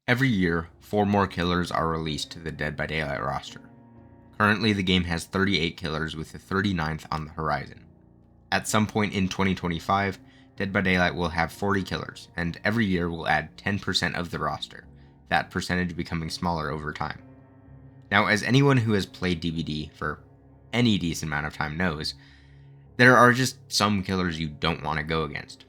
Every year, 4 more killers are released to the Dead by Daylight roster. Currently, the game has 38 killers with the 39th on the horizon. At some point in 2025, Dead by Daylight will have 40 killers, and every year will add 10% of the roster, that percentage becoming smaller over time. Now, as anyone who has played DBD for any decent amount of time knows, there are just some killers you don't want to go against.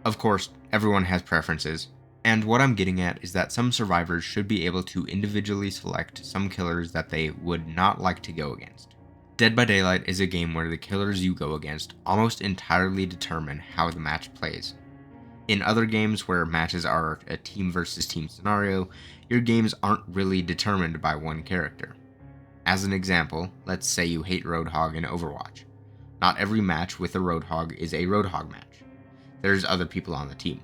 Of course, everyone has preferences, and what I'm getting at is that some survivors should be able to individually select some killers that they would not like to go against. Dead by Daylight is a game where the killers you go against almost entirely determine how the match plays. In other games where matches are a team versus team scenario, your games aren't really determined by one character. As an example, let's say you hate Roadhog in Overwatch. Not every match with a Roadhog is a Roadhog match. There's other people on the team.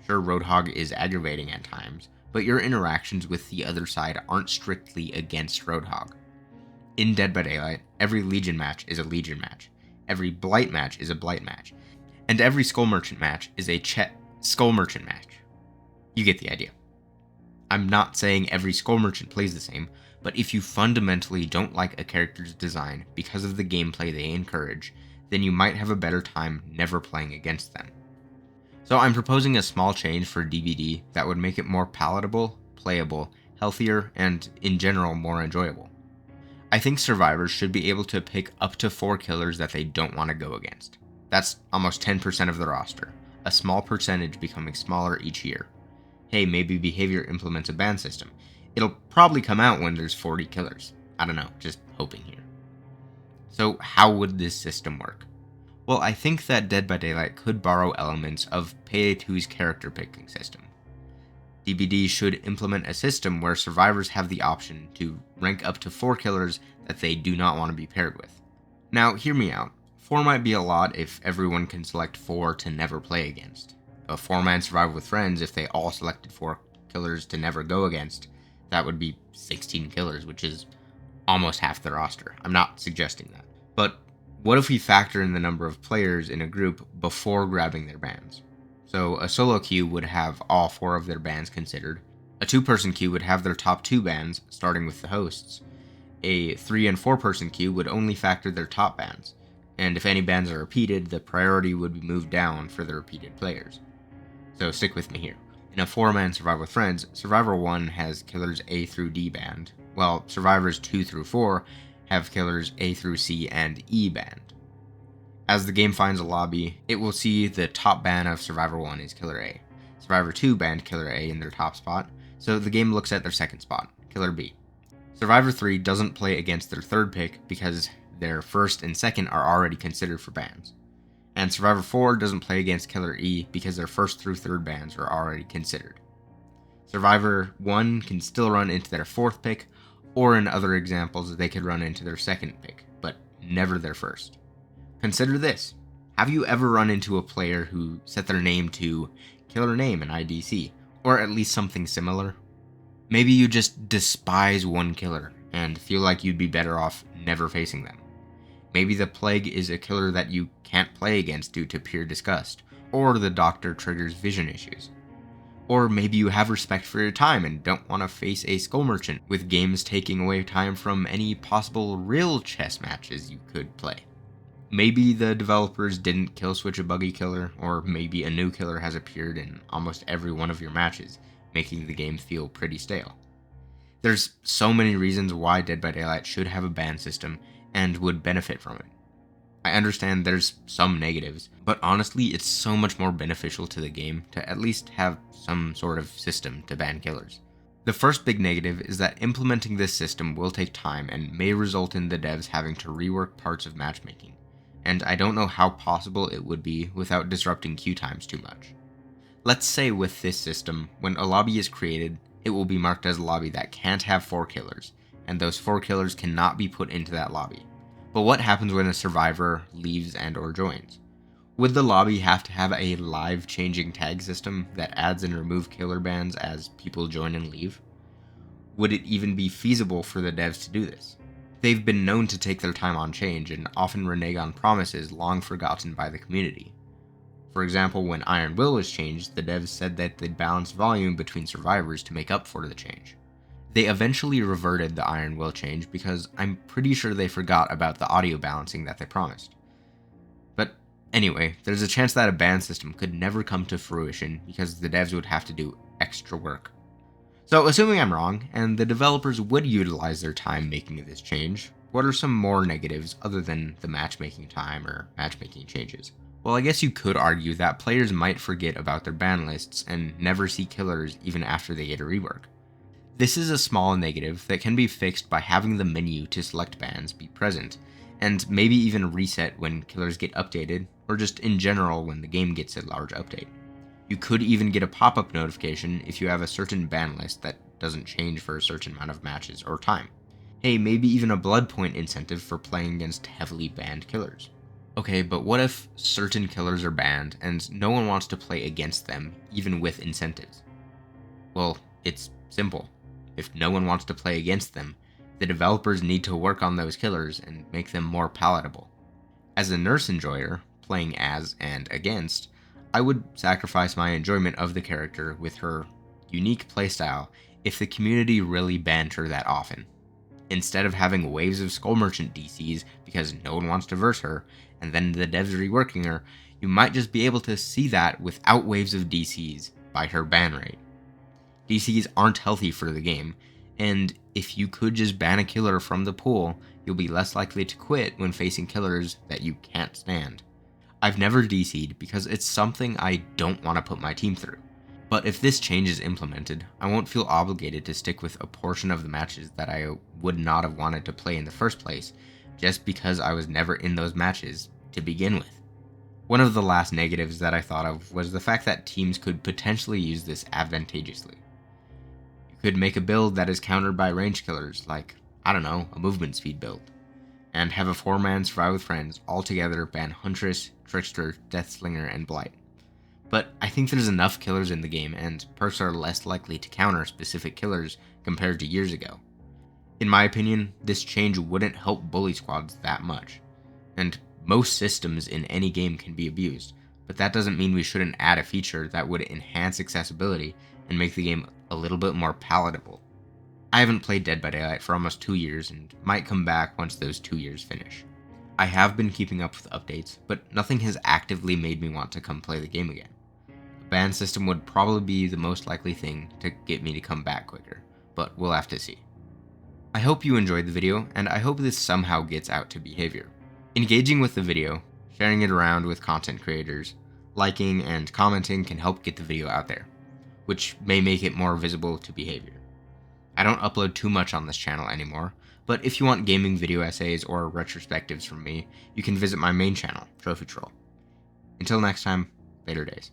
Sure, Roadhog is aggravating at times, but your interactions with the other side aren't strictly against Roadhog. In Dead by Daylight, every Legion match is a Legion match, every Blight match is a Blight match, and every Skull Merchant match is a Skull Merchant match. You get the idea. I'm not saying every Skull Merchant plays the same, but if you fundamentally don't like a character's design because of the gameplay they encourage, then you might have a better time never playing against them. So I'm proposing a small change for DBD that would make it more palatable, playable, healthier, and in general more enjoyable. I think survivors should be able to pick up to 4 killers that they don't want to go against. That's almost 10% of the roster, a small percentage becoming smaller each year. Hey, maybe Behavior implements a ban system. It'll probably come out when there's 40 killers. I don't know, just hoping here. So how would this system work? Well, I think that Dead by Daylight could borrow elements of Payday 2's character picking system. DBD should implement a system where survivors have the option to rank up to 4 killers that they do not want to be paired with. Now, hear me out. 4 might be a lot if everyone can select 4 to never play against. A 4-man survival with friends, if they all selected 4 killers to never go against, that would be 16 killers, which is almost half the roster. I'm not suggesting that. But what if we factor in the number of players in a group before grabbing their bans? So a solo queue would have all 4 of their bans considered. A 2-person queue would have their top 2 bans, starting with the hosts. A 3 and 4-person queue would only factor their top bans. And if any bans are repeated, the priority would be moved down for the repeated players. So stick with me here. In a 4-man Survival with Friends, Survivor 1 has killers A through D banned, while Survivors 2 through 4 have killers A through C and E banned. As the game finds a lobby, it will see the top ban of Survivor 1 is Killer A. Survivor 2 banned Killer A in their top spot, so the game looks at their second spot, Killer B. Survivor 3 doesn't play against their third pick because their first and second are already considered for bans. And Survivor 4 doesn't play against Killer E because their first through third bans are already considered. Survivor 1 can still run into their fourth pick, or in other examples, they could run into their second pick, but never their first. Consider this. Have you ever run into a player who set their name to Killer Name in IDC, or at least something similar? Maybe you just despise one killer and feel like you'd be better off never facing them. Maybe the Plague is a killer that you can't play against due to pure disgust, or the Doctor triggers vision issues. Or maybe you have respect for your time and don't want to face a Skull Merchant, with games taking away time from any possible real chess matches you could play. Maybe the developers didn't kill switch a buggy killer, or maybe a new killer has appeared in almost every one of your matches, making the game feel pretty stale. There's so many reasons why Dead by Daylight should have a ban system and would benefit from it. I understand there's some negatives, but honestly it's so much more beneficial to the game to at least have some sort of system to ban killers. The first big negative is that implementing this system will take time and may result in the devs having to rework parts of matchmaking, and I don't know how possible it would be without disrupting queue times too much. Let's say with this system, when a lobby is created, it will be marked as a lobby that can't have 4 killers, and those 4 killers cannot be put into that lobby. But what happens when a survivor leaves and or joins? Would the lobby have to have a live changing tag system that adds and removes killer bans as people join and leave? Would it even be feasible for the devs to do this? They've been known to take their time on change and often renege on promises long forgotten by the community. For example, when Iron Will was changed, the devs said that they'd balance volume between survivors to make up for the change. They eventually reverted the Iron Will change because I'm pretty sure they forgot about the audio balancing that they promised. But anyway, there's a chance that a ban system could never come to fruition because the devs would have to do extra work. So assuming I'm wrong, and the developers would utilize their time making this change, what are some more negatives other than the matchmaking time or matchmaking changes? Well, I guess you could argue that players might forget about their ban lists and never see killers even after they get a rework. This is a small negative that can be fixed by having the menu to select bans be present, and maybe even reset when killers get updated, or just in general when the game gets a large update. You could even get a pop-up notification if you have a certain ban list that doesn't change for a certain amount of matches or time. Hey, maybe even a blood point incentive for playing against heavily banned killers. Okay, but what if certain killers are banned and no one wants to play against them, even with incentives? Well, it's simple. If no one wants to play against them, the developers need to work on those killers and make them more palatable. As a nurse enjoyer, playing as and against, I would sacrifice my enjoyment of the character with her unique playstyle if the community really banned her that often. Instead of having waves of Skull Merchant DCs because no one wants to verse her, and then the devs reworking her, you might just be able to see that without waves of DCs by her ban rate. DCs aren't healthy for the game, and if you could just ban a killer from the pool, you'll be less likely to quit when facing killers that you can't stand. I've never DC'd because it's something I don't want to put my team through. But if this change is implemented, I won't feel obligated to stick with a portion of the matches that I would not have wanted to play in the first place, just because I was never in those matches to begin with. One of the last negatives that I thought of was the fact that teams could potentially use this advantageously. You could make a build that is countered by range killers, like, I don't know, a movement speed build, and have a 4-man survive with friends all together ban Huntress, Trickster, Deathslinger, and Blight. But I think there's enough killers in the game, and perks are less likely to counter specific killers compared to years ago. In my opinion, this change wouldn't help bully squads that much. And most systems in any game can be abused, but that doesn't mean we shouldn't add a feature that would enhance accessibility and make the game a little bit more palatable. I haven't played Dead by Daylight for almost 2 years and might come back once those 2 years finish. I have been keeping up with updates, but nothing has actively made me want to come play the game again. A ban system would probably be the most likely thing to get me to come back quicker, but we'll have to see. I hope you enjoyed the video, and I hope this somehow gets out to behavior. Engaging with the video, sharing it around with content creators, liking and commenting can help get the video out there, which may make it more visible to behavior. I don't upload too much on this channel anymore, but if you want gaming video essays or retrospectives from me, you can visit my main channel, trophytroll. Until next time, later days.